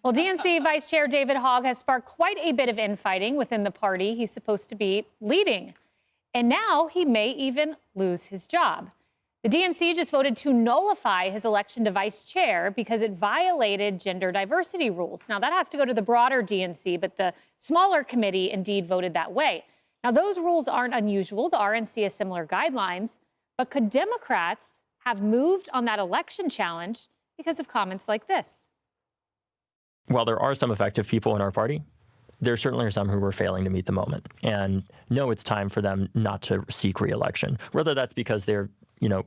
Well, DNC Vice Chair David Hogg has sparked quite a bit of infighting within the party he's supposed to be leading. And now he may even lose his job. The DNC just voted to nullify his election to vice chair because it violated gender diversity rules. Now, that has to go to the broader DNC, but the smaller committee indeed voted that way. Now, those rules aren't unusual. The RNC has similar guidelines. But could Democrats have moved on that election challenge because of comments like this? While there are some effective people in our party, there certainly are some who are failing to meet the moment. And no, it's time for them not to seek re-election, whether that's because they're,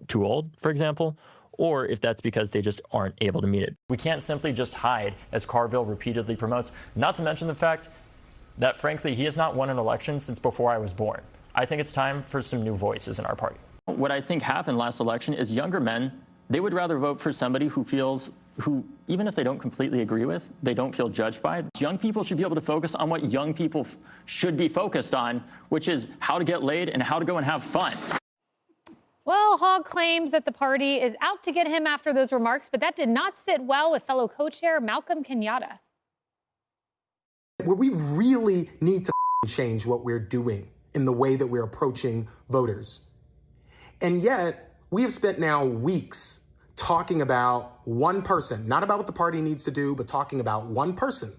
too old, for example, or if that's because they just aren't able to meet it. We can't simply just hide, as Carville repeatedly promotes, not to mention the fact that, frankly, he has not won an election since before I was born. I think it's time for some new voices in our party. What I think happened last election is younger men, they would rather vote for somebody who, even if they don't completely agree with, they don't feel judged by. Young people should be able to focus on what young people should be focused on, which is how to get laid and how to go and have fun. Well, Hogg claims that the party is out to get him after those remarks, but that did not sit well with fellow co-chair Malcolm Kenyatta. Where we really need to change what we're doing in the way that we're approaching voters. And yet, we have spent now weeks talking about one person, not about what the party needs to do, but talking about one person.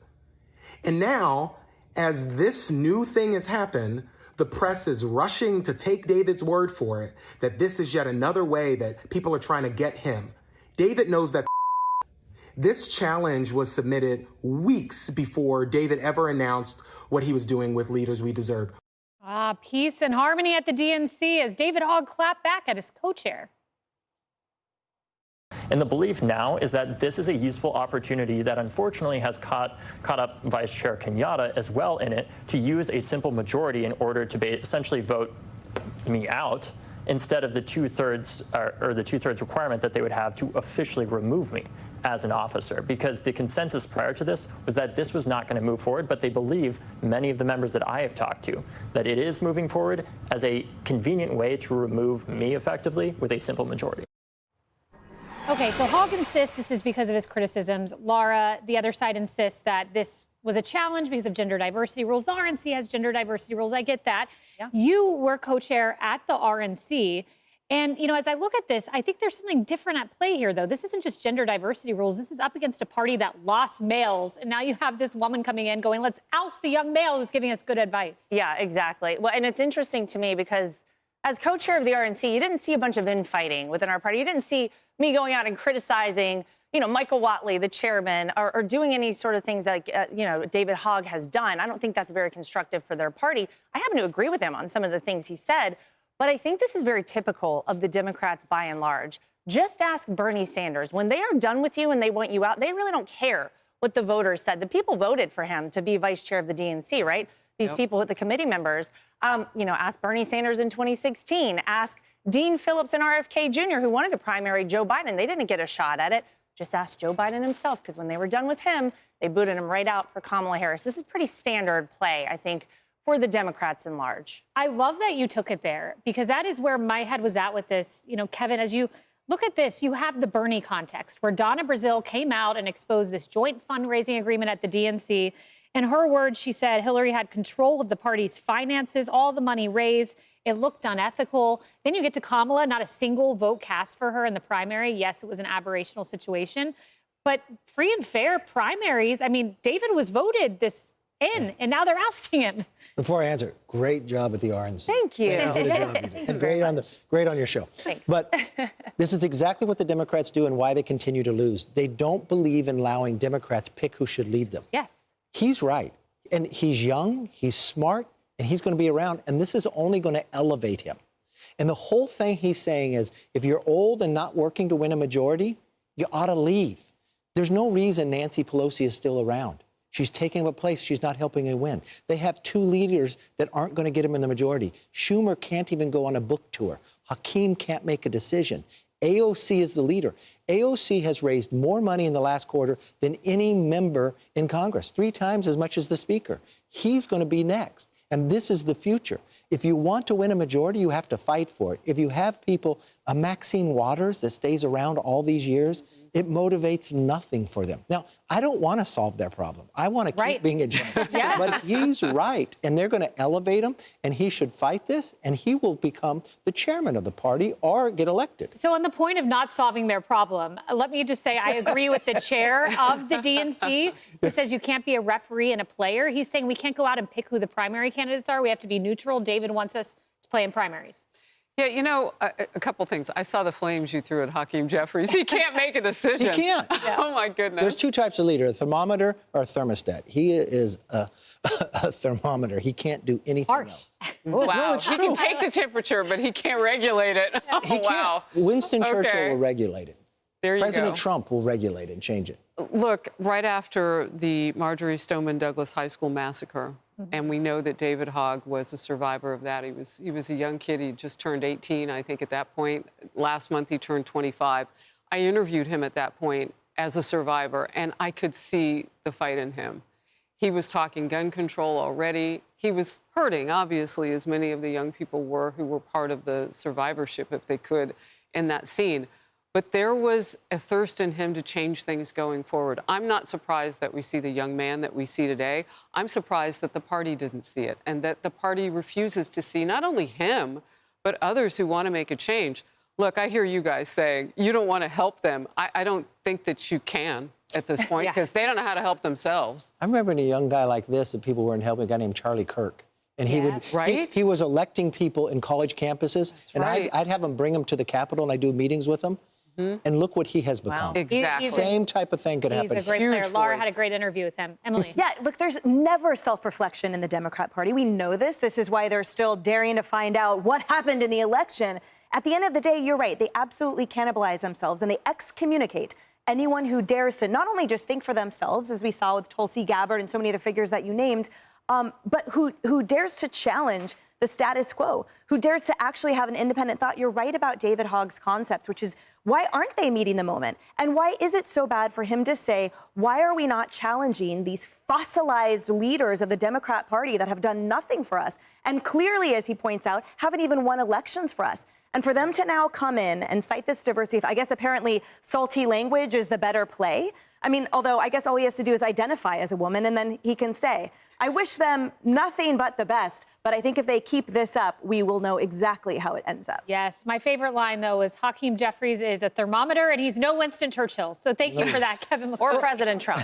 And now, as this new thing has happened, the press is rushing to take David's word for it, that this is yet another way that people are trying to get him. David knows that this challenge was submitted weeks before David ever announced what he was doing with Leaders We Deserve. Peace and harmony at the DNC as David Hogg clapped back at his co-chair. And the belief now is that this is a useful opportunity that unfortunately has caught up Vice Chair Kenyatta as well in it to use a simple majority in order to essentially vote me out instead of the two-thirds or the two-thirds requirement that they would have to officially remove me as an officer, because the consensus prior to this was that this was not going to move forward, but they believe, many of the members that I have talked to, that it is moving forward as a convenient way to remove me effectively with a simple majority. Okay, so Hogg insists this is because of his criticisms. Laura, the other side insists that this was a challenge because of gender diversity rules. The RNC has gender diversity rules. I get that. Yeah. You were co-chair at the RNC. And, as I look at this, I think there's something different at play here, though. This isn't just gender diversity rules. This is up against a party that lost males. And now you have this woman coming in going, let's oust the young male who's giving us good advice. Yeah, exactly. Well, and it's interesting to me because as co-chair of the RNC, you didn't see a bunch of infighting within our party. You didn't see me going out and criticizing, Michael Whatley, the chairman, or doing any sort of things like, David Hogg has done. I don't think that's very constructive for their party. I happen to agree with him on some of the things he said. But I think this is very typical of the Democrats by and large. Just ask Bernie Sanders. When they are done with you and they want you out, they really don't care what the voters said. The people voted for him to be vice chair of the DNC, right? These people with the committee members. Ask Bernie Sanders in 2016. Ask Dean Phillips and RFK Jr., who wanted to primary Joe Biden. They didn't get a shot at it. Just ask Joe Biden himself, because when they were done with him, they booted him right out for Kamala Harris. This is pretty standard play, I think, for the Democrats in large. I love that you took it there, because that is where my head was at with this. Kevin, as you look at this, you have the Bernie context where Donna Brazile came out and exposed this joint fundraising agreement at the DNC. In her words, she said Hillary had control of the party's finances, all the money raised. It looked unethical. Then you get to Kamala, not a single vote cast for her in the primary. Yes, it was an aberrational situation. But free and fair primaries, David was voted this in, and now they're ousting him. Before I answer, great job at the RNC. Thank you. Thank you for the job you did. And great on your show. Thanks. But this is exactly what the Democrats do and why they continue to lose. They don't believe in allowing Democrats pick who should lead them. Yes. He's right. And he's young, he's smart, and he's going to be around. And this is only going to elevate him. And the whole thing he's saying is, if you're old and not working to win a majority, you ought to leave. There's no reason Nancy Pelosi is still around. She's taking a place. She's not helping him win. They have two leaders that aren't going to get him in the majority. Schumer can't even go on a book tour. Hakeem can't make a decision. AOC is the leader. AOC has raised more money in the last quarter than any member in Congress, 3 times as much as the Speaker. He's going to be next. And this is the future. If you want to win a majority, you have to fight for it. If you have people, a Maxine Waters that stays around all these years, It motivates nothing for them. Now, I don't want to solve their problem. I want to keep being a general. Yeah. But he's right, and they're going to elevate him, and he should fight this, and he will become the chairman of the party or get elected. So on the point of not solving their problem, let me just say I agree with the chair of the DNC who says you can't be a referee and a player. He's saying we can't go out and pick who the primary candidates are. We have to be neutral. David wants us to play in primaries. Yeah, you know, a couple things. I saw the flames you threw at Hakeem Jeffries. He can't make a decision. He can't. Yeah. Oh, my goodness. There's two types of leader, a thermometer or a thermostat. He is a thermometer. He can't do anything else. Wow. No, it's he true. can take the temperature, but he can't regulate it. Oh, He can't. wow. Winston Churchill Okay. will regulate it. There you President go. Trump will regulate it and change it. Look, right after the Marjorie Stoneman Douglas High School massacre, and we know that David Hogg was a survivor of that. He was a young kid. He just turned 18, I think, at that point. Last month, he turned 25. I interviewed him at that point as a survivor, and I could see the fight in him. He was talking gun control already. He was hurting, obviously, as many of the young people were who were part of the survivorship, if they could, in that scene. But there was a thirst in him to change things going forward. I'm not surprised that we see the young man that we see today. I'm surprised that the party didn't see it and that the party refuses to see not only him, but others who want to make a change. Look, I hear you guys saying you don't want to help them. I don't think that you can at this point because they don't know how to help themselves. I remember a young guy like this that people weren't helping, a guy named Charlie Kirk. And he would, Right? he was electing people in college campuses. And right. I'd have him bring them to the Capitol, and I'd do meetings with them. And look what he has become. Exactly. Same type of thing could happen. He's a great Huge player. Laura had a voice. great interview with him. Emily. Yeah, look, there's never self-reflection in the Democrat Party. We know this. This is why they're still daring to find out what happened in the election. At the end of the day, you're right. They absolutely cannibalize themselves, and they excommunicate anyone who dares to not only just think for themselves, as we saw with Tulsi Gabbard and so many other figures that you named, but who dares to challenge the status quo, who dares to actually have an independent thought. You're right about David Hogg's concepts, which is why aren't they meeting the moment? And why is it so bad for him to say, why are we not challenging these fossilized leaders of the Democrat Party that have done nothing for us? And clearly, as he points out, haven't even won elections for us. And for them to now come in and cite this diversity, I guess apparently salty language is the better play. I mean, although I guess all he has to do is identify as a woman and then he can stay. I wish them nothing but the best, but I think if they keep this up, we will know exactly how it ends up. Yes, my favorite line, though, is Hakeem Jeffries is a thermometer, and he's no Winston Churchill. So thank you for that, Kevin McCullough. Or President Trump.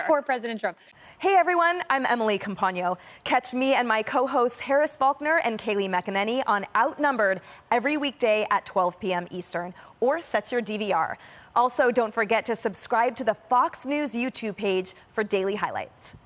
Or President Trump. Hey, everyone, I'm Emily Campagno. Catch me and my co-hosts Harris Faulkner and Kaylee McEnany on Outnumbered every weekday at 12 p.m. Eastern, or set your DVR. Also, don't forget to subscribe to the Fox News YouTube page for daily highlights.